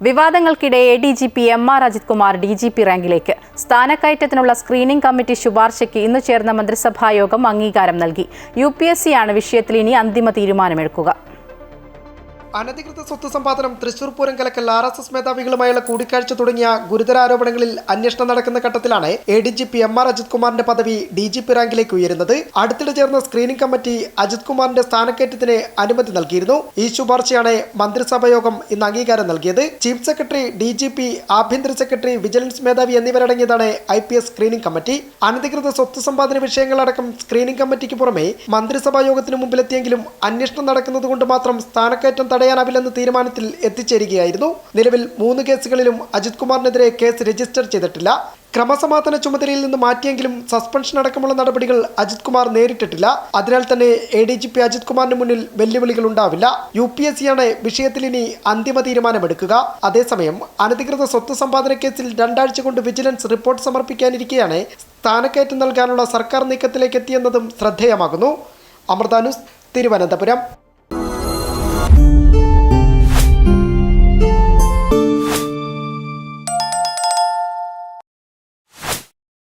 വിവാദങ്ങൾക്കിടെ ADGP MR Ajith Kumar DGP റാങ്കിലേക്ക്. സ്ഥാനക്കയറ്റത്തിനുള്ള screening committee ശുപാർശയ്ക്ക് ഇന്ന് ചേർന്ന മന്ത്രിസഭാ യോഗം അംഗീകാരം നൽകി. UPSC ആണ് വിഷയത്തിൽ ഇനി അന്തിമ തീരുമാനമെടുക്കുക. അനധികൃത സ്വത്ത് സമ്പാദനം, തൃശൂർ പൂരം കലക്കൽ, RSS മേധാവികളുമായുള്ള കൂടിക്കാഴ്ച തുടങ്ങിയ ഗുരുതര ആരോപണങ്ങളിൽ അന്വേഷണം നടക്കുന്ന ഘട്ടത്തിലാണ് ADGP MR അജിത് കുമാറിന്റെ പദവി DGP റാങ്കിലേക്ക് ഉയരുന്നത്. അടുത്തിടെ ചേർന്ന സ്ക്രീനിംഗ് കമ്മിറ്റി അജിത് കുമാറിന്റെ സ്ഥാനക്കയറ്റത്തിന് അനുമതി നൽകിയിരുന്നു. ഈ ശുപാർശയാണ് മന്ത്രിസഭാ യോഗം ഇന്ന് അംഗീകാരം നൽകിയത്. ചീഫ് സെക്രട്ടറി, DGP, ആഭ്യന്തര സെക്രട്ടറി, വിജിലൻസ് മേധാവി എന്നിവരടങ്ങിയതാണ് IPS സ്ക്രീനിംഗ് കമ്മിറ്റി. അനധികൃത സ്വത്ത് സമ്പാദന വിഷയങ്ങളടക്കം സ്ക്രീനിംഗ് കമ്മിറ്റിക്ക് പുറമെ മന്ത്രിസഭാ യോഗത്തിന് മുമ്പിലെത്തിയെങ്കിലും അന്വേഷണം നടക്കുന്നതുകൊണ്ട് മാത്രം സ്ഥാനക്കയറ്റം തടയാനാവില്ലെന്ന തീരുമാനത്തിൽ എത്തിച്ചേരുകയായിരുന്നു. നിലവിൽ 3 കേസുകളിലും അജിത് കുമാറിനെതിരെ കേസ് രജിസ്റ്റർ ചെയ്തിട്ടില്ല. ക്രമസമാധാന ചുമതലയിൽ നിന്ന് മാറ്റിയെങ്കിലും സസ്പെൻഷൻ അടക്കമുള്ള നടപടികൾ അജിത് കുമാർ നേരിട്ടിട്ടില്ല. അതിനാൽ തന്നെ ADGP അജിത് കുമാറിന് മുന്നിൽ വെല്ലുവിളികൾ ഉണ്ടാവില്ല. UPSC ആണ് വിഷയത്തിൽ ഇനി അന്തിമ തീരുമാനമെടുക്കുക. അതേസമയം അനധികൃത സ്വത്ത് സമ്പാദന കേസിൽ 2 ആഴ്ച കൊണ്ട് വിജിലൻസ് റിപ്പോർട്ട് സമർപ്പിക്കാനിരിക്കെയാണ് സ്ഥാനക്കയറ്റം നൽകാനുള്ള സർക്കാർ നീക്കത്തിലേക്ക് എത്തിയെന്നതും ശ്രദ്ധേയമാകുന്നു. അമൃത ന്യൂസ്, തിരുവനന്തപുരം.